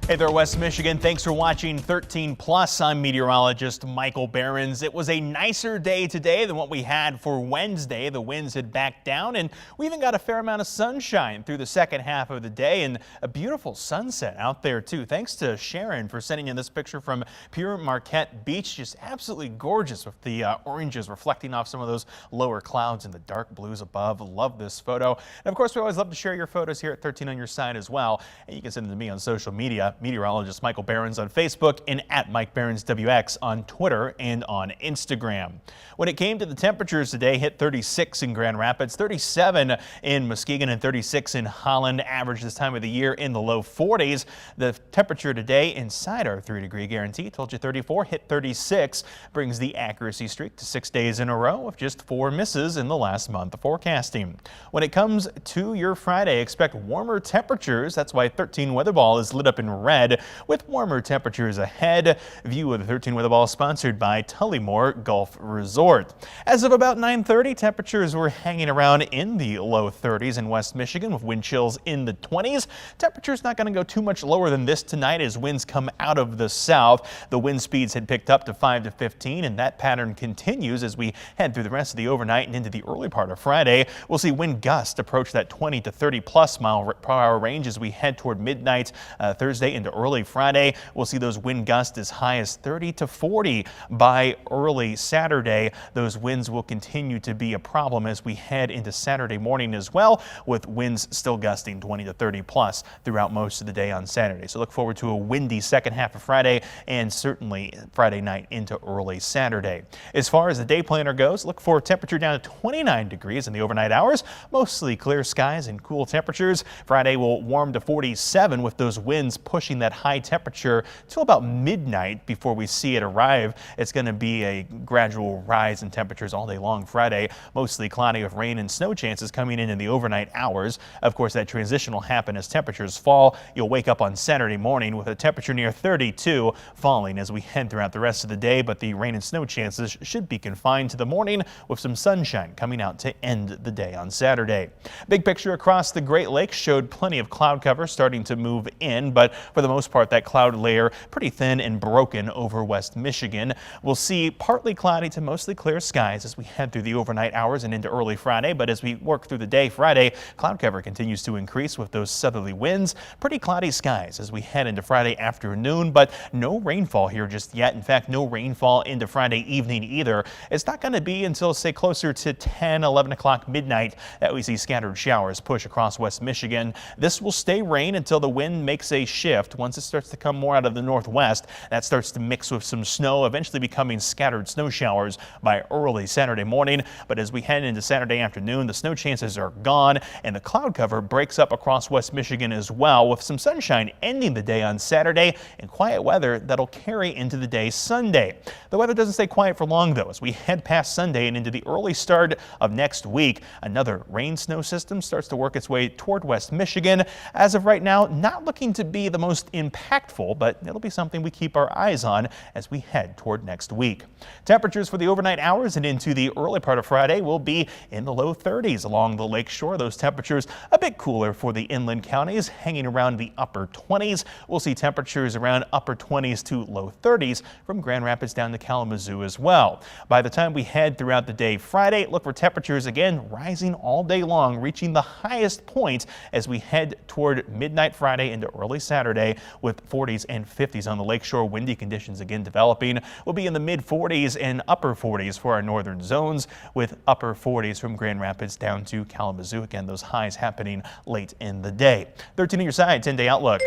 Hey there, West Michigan. Thanks for watching 13 Plus. I'm meteorologist Michael Behrens. It was a nicer day today than what we had for Wednesday. The winds had backed down, and we even got a fair amount of sunshine through the second half of the day, and a beautiful sunset out there too. Thanks to Sharon for sending in this picture from Pure Marquette Beach. Just absolutely gorgeous with the oranges reflecting off some of those lower clouds and the dark blues above. Love this photo. And of course, we always love to share your photos here at 13 on your side as well. And you can send them to me on social media. Meteorologist Michael Behrens on Facebook and at Mike Behrens WX on Twitter and on Instagram. When it came to the temperatures today, hit 36 in Grand Rapids, 37 in Muskegon, and 36 in Holland. Average this time of the year in the low 40s. The temperature today inside our 3-degree guarantee, told you 34, hit 36, brings the accuracy streak to 6 days in a row with just 4 misses in the last month of forecasting. When it comes to your Friday, expect warmer temperatures. That's why 13 Weather Ball is lit up in red with warmer temperatures ahead. View of the 13 Weather Ball sponsored by Tullymore Golf Resort. As of about 9:30, temperatures were hanging around in the low 30s in West Michigan with wind chills in the 20s. Temperatures not going to go too much lower than this tonight as winds come out of the south. The wind speeds had picked up to 5 to 15, and that pattern continues as we head through the rest of the overnight and into the early part of Friday. We'll see wind gusts approach that 20 to 30 plus mile per hour range as we head toward midnight Thursday into early Friday. We'll see those wind gusts as high as 30 to 40 by early Saturday. Those winds will continue to be a problem as we head into Saturday morning as well, with winds still gusting 20 to 30 plus throughout most of the day on Saturday. So look forward to a windy second half of Friday and certainly Friday night into early Saturday. As far as the day planner goes, look for temperature down to 29 degrees in the overnight hours. Mostly clear skies and cool temperatures. Friday will warm to 47 with those winds pushing that high temperature till about midnight before we see it arrive. It's going to be a gradual rise in temperatures all day long Friday. Mostly cloudy with rain and snow chances coming in the overnight hours. Of course, that transition will happen as temperatures fall. You'll wake up on Saturday morning with a temperature near 32 falling as we head throughout the rest of the day, but the rain and snow chances should be confined to the morning with some sunshine coming out to end the day on Saturday. Big picture across the Great Lakes showed plenty of cloud cover starting to move in, but for the most part that cloud layer pretty thin and broken over West Michigan. We'll see partly cloudy to mostly clear skies as we head through the overnight hours and into early Friday, but as we work through the day Friday, cloud cover continues to increase with those southerly winds. Pretty cloudy skies as we head into Friday afternoon, but no rainfall here just yet. In fact, no rainfall into Friday evening either. It's not going to be until, say, closer to 10, 11 o'clock midnight that we see scattered showers push across West Michigan. This will stay rain until the wind makes a shift. Once it starts to come more out of the northwest, that starts to mix with some snow, eventually becoming scattered snow showers by early Saturday morning. But as we head into Saturday afternoon, the snow chances are gone and the cloud cover breaks up across West Michigan as well, with some sunshine ending the day on Saturday and quiet weather that'll carry into the day Sunday. The weather doesn't stay quiet for long though. As we head past Sunday and into the early start of next week, another rain snow system starts to work its way toward West Michigan. As of right now, not looking to be the most impactful, but it'll be something we keep our eyes on as we head toward next week. Temperatures for the overnight hours and into the early part of Friday will be in the low 30s along the lake shore. Those temperatures a bit cooler for the inland counties, hanging around the upper 20s. We'll see temperatures around upper 20s to low 30s from Grand Rapids down to Kalamazoo as well. By the time we head throughout the day Friday, look for temperatures again rising all day long, reaching the highest point as we head toward midnight Friday into early Saturday, with 40s and 50s on the lakeshore. Windy conditions again developing. We'll be in the mid 40s and upper 40s for our northern zones, with upper 40s from Grand Rapids down to Kalamazoo. Again, those highs happening late in the day. 13 on your side, 10-day outlook.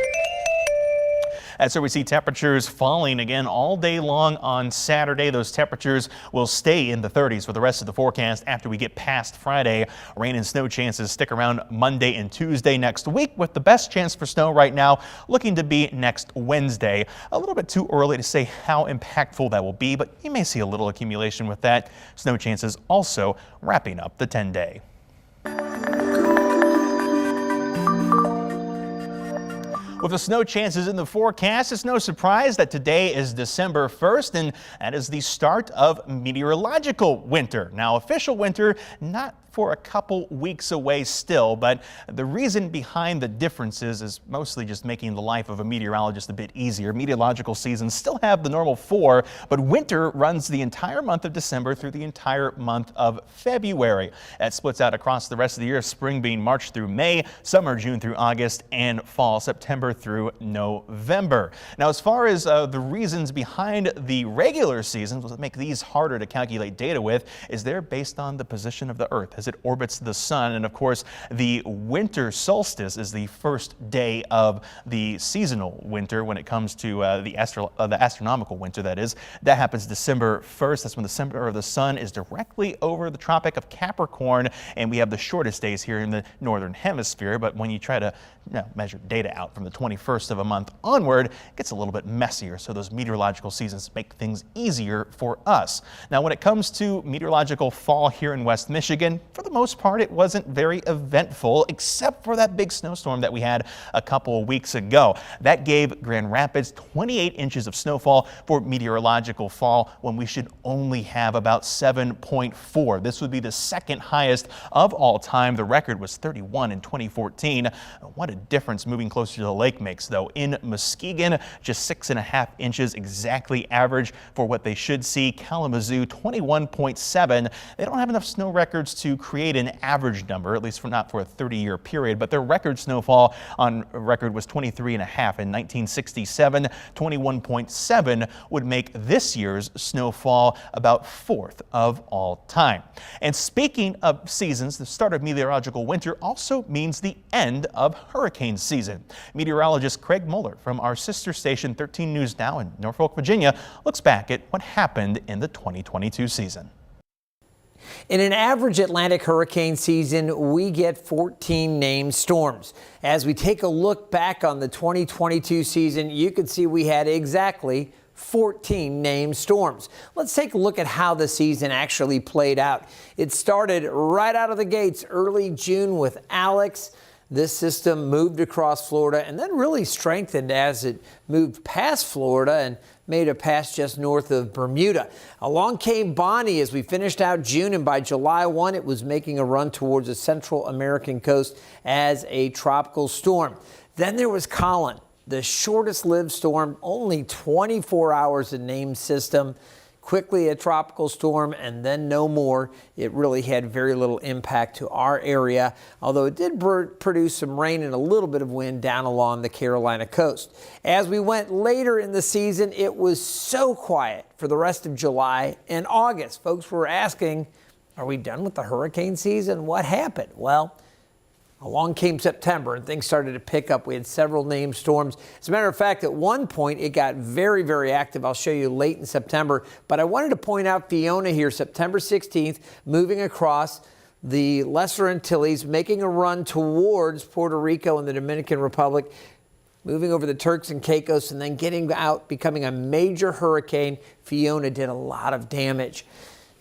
So we see temperatures falling again all day long on Saturday. Those temperatures will stay in the 30s for the rest of the forecast after we get past Friday. Rain and snow chances stick around Monday and Tuesday next week, with the best chance for snow right now looking to be next Wednesday. A little bit too early to say how impactful that will be, but you may see a little accumulation with that. Snow chances also wrapping up the 10-day. With the snow chances in the forecast, it's no surprise that today is December 1st, and that is the start of meteorological winter. Now, official winter, not for a couple weeks away still, but the reason behind the differences is mostly just making the life of a meteorologist a bit easier. Meteorological seasons still have the normal 4, but winter runs the entire month of December through the entire month of February. That splits out across the rest of the year, spring being March through May, summer June through August, and fall September through November. Now, as far as the reasons behind the regular seasons, what make these harder to calculate data with, is they're based on the position of the Earth as it orbits the sun. And of course, the winter solstice is the first day of the seasonal winter when it comes to the astronomical winter, that is. That happens December 1st. That's when the center of the sun is directly over the Tropic of Capricorn, and we have the shortest days here in the northern hemisphere. But when you try to measure data out from the 21st of a month onward, it gets a little bit messier. So those meteorological seasons make things easier for us. Now, when it comes to meteorological fall here in West Michigan, for the most part, it wasn't very eventful, except for that big snowstorm that we had a couple of weeks ago. That gave Grand Rapids 28 inches of snowfall for meteorological fall, when we should only have about 7.4. This would be the second highest of all time. The record was 31 in 2014. What a difference moving closer to the lake makes, though. In Muskegon, just 6.5 inches, exactly average for what they should see. Kalamazoo, 21.7. They don't have enough snow records to create an average number, at least not for a 30-year period, but their record snowfall on record was 23.5 in 1967. 21.7 would make this year's snowfall about 4th of all time. And speaking of seasons, the start of meteorological winter also means the end of hurricane season. Meteorologist Craig Muller from our sister station 13 News Now in Norfolk, Virginia, looks back at what happened in the 2022 season. In an average Atlantic hurricane season, we get 14 named storms. As we take a look back on the 2022 season, you can see we had exactly 14 named storms. Let's take a look at how the season actually played out. It started right out of the gates early June with Alex. This system moved across Florida and then really strengthened as it moved past Florida and made a pass just north of Bermuda. Along came Bonnie as we finished out June, and by July 1, it was making a run towards the Central American coast as a tropical storm. Then there was Colin, the shortest lived storm, only 24 hours in named system. Quickly a tropical storm and then no more. It really had very little impact to our area, although it did produce some rain and a little bit of wind down along the Carolina coast. As we went later in the season, it was so quiet for the rest of July and August. Folks were asking, are we done with the hurricane season? What happened? Well, along came September and things started to pick up. We had several named storms. As a matter of fact, at one point it got very, very active. I'll show you late in September. But I wanted to point out Fiona here, September 16th, moving across the Lesser Antilles, making a run towards Puerto Rico and the Dominican Republic, moving over the Turks and Caicos, and then getting out, becoming a major hurricane. Fiona did a lot of damage.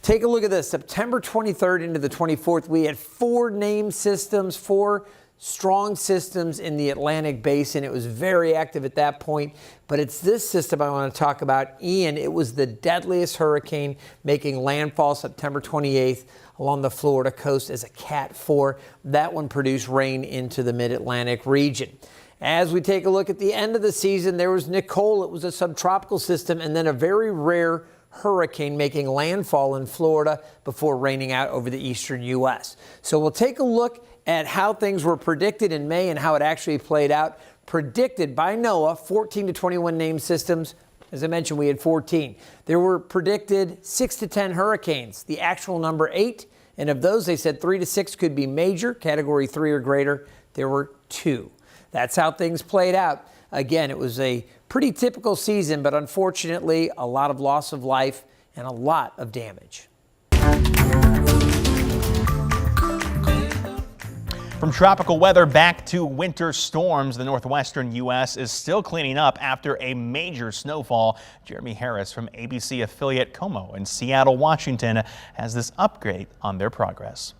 Take a look at this. September 23rd into the 24th, we had 4 named systems, 4 strong systems in the Atlantic basin. It was very active at that point, but it's this system I want to talk about, Ian. It was the deadliest hurricane, making landfall September 28th along the Florida coast as a Cat 4. That one produced rain into the mid-Atlantic region. As we take a look at the end of the season, there was Nicole. It was a subtropical system, and then a very rare hurricane making landfall in Florida before raining out over the eastern U.S. So we'll take a look at how things were predicted in May and how it actually played out. Predicted by NOAA, 14 to 21 named systems. As I mentioned, we had 14. There were predicted 6 to 10 hurricanes. The actual number 8, and of those they said 3 to 6 could be major, category 3 or greater. There were 2. That's how things played out. Again, it was a pretty typical season, but unfortunately, a lot of loss of life and a lot of damage. From tropical weather back to winter storms, the northwestern U.S. is still cleaning up after a major snowfall. Jeremy Harris from ABC affiliate KOMO in Seattle, Washington, has this update on their progress.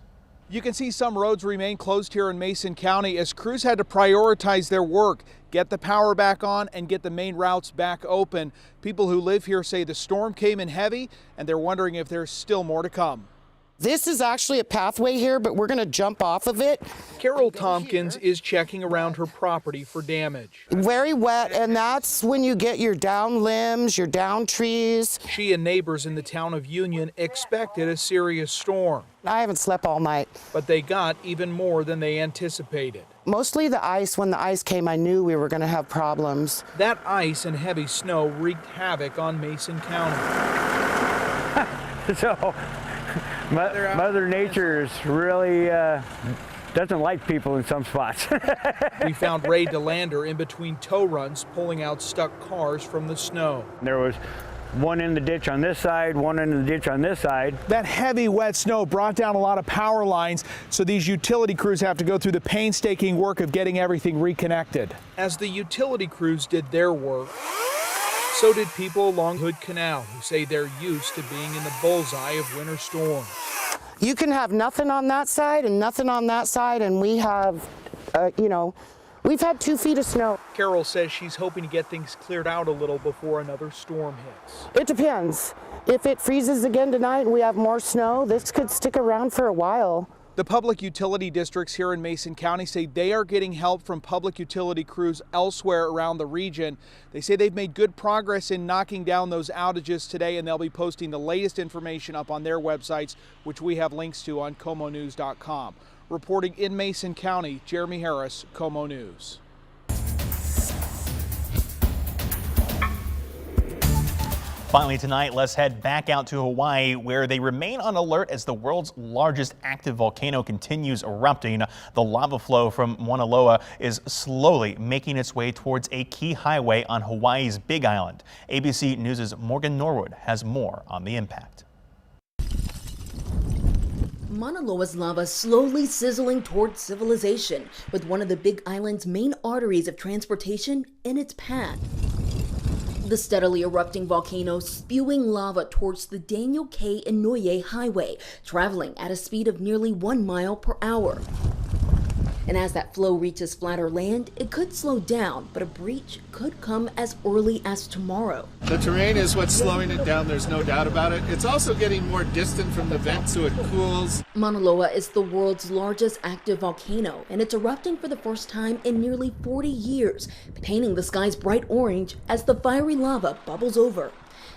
You can see some roads remain closed here in Mason County as crews had to prioritize their work, get the power back on and get the main routes back open. People who live here say the storm came in heavy and they're wondering if there's still more to come. This is actually a pathway here, but we're going to jump off of it. Carol Tompkins is checking around her property for damage. Very wet, and that's when you get your down limbs, your down trees. She and neighbors in the town of Union expected a serious storm. I haven't slept all night. But they got even more than they anticipated. Mostly the ice. When the ice came, I knew we were going to have problems. That ice and heavy snow wreaked havoc on Mason County. So Mother Nature is really doesn't like people in some spots. We found Ray DeLander in between tow runs pulling out stuck cars from the snow. There was one in the ditch on this side, one in the ditch on this side. That heavy wet snow brought down a lot of power lines, so these utility crews have to go through the painstaking work of getting everything reconnected. As the utility crews did their work, so did people along Hood Canal who say they're used to being in the bullseye of winter storms. You can have nothing on that side and nothing on that side, and we have, we've had 2 feet of snow. Carol says she's hoping to get things cleared out a little before another storm hits. It depends. If it freezes again tonight and we have more snow, this could stick around for a while. The public utility districts here in Mason County say they are getting help from public utility crews elsewhere around the region. They say they've made good progress in knocking down those outages today, and they'll be posting the latest information up on their websites, which we have links to on KOMOnews.com. Reporting in Mason County, Jeremy Harris, KOMO News. Finally tonight, let's head back out to Hawaii, where they remain on alert as the world's largest active volcano continues erupting. The lava flow from Mauna Loa is slowly making its way towards a key highway on Hawaii's Big Island. ABC News' Morgan Norwood has more on the impact. Mauna Loa's lava slowly sizzling towards civilization, with one of the Big Island's main arteries of transportation in its path. The steadily erupting volcano spewing lava towards the Daniel K. Inouye Highway, traveling at a speed of nearly 1 mile per hour. And as that flow reaches flatter land, it could slow down, but a breach could come as early as tomorrow. The terrain is what's slowing it down, there's no doubt about it. It's also getting more distant from the vent, so it cools. Mauna Loa is the world's largest active volcano, and it's erupting for the first time in nearly 40 years, painting the skies bright orange as the fiery lava bubbles over.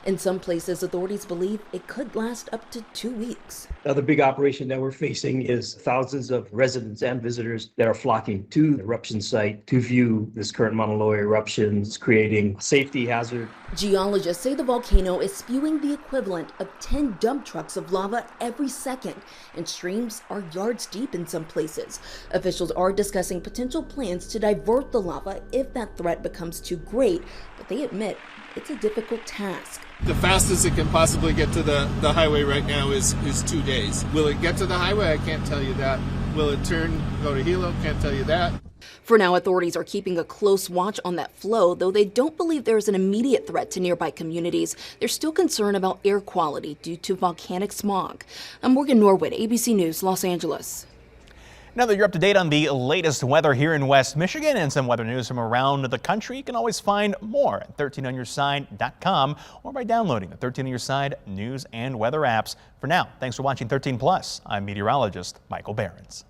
In some places, authorities believe it could last up to 2 weeks. The other big operation that we're facing is thousands of residents and visitors that are flocking to the eruption site to view this current Mauna Loa eruption. It's creating a safety hazard. Geologists say the volcano is spewing the equivalent of 10 dump trucks of lava every second, and streams are yards deep in some places. Officials are discussing potential plans to divert the lava if that threat becomes too great, but they admit it's a difficult task. The fastest it can possibly get to the highway right now is 2 days. Will it get to the highway? I can't tell you that. Will it go to Hilo? Can't tell you that. For now, authorities are keeping a close watch on that flow, though they don't believe there's an immediate threat to nearby communities. They're still concerned about air quality due to volcanic smog. I'm Morgan Norwood, ABC News, Los Angeles. Now that you're up to date on the latest weather here in West Michigan and some weather news from around the country, you can always find more at 13onyourside.com or by downloading the 13 on Your Side news and weather apps. For now, thanks for watching 13 Plus. I'm meteorologist Michael Behrens.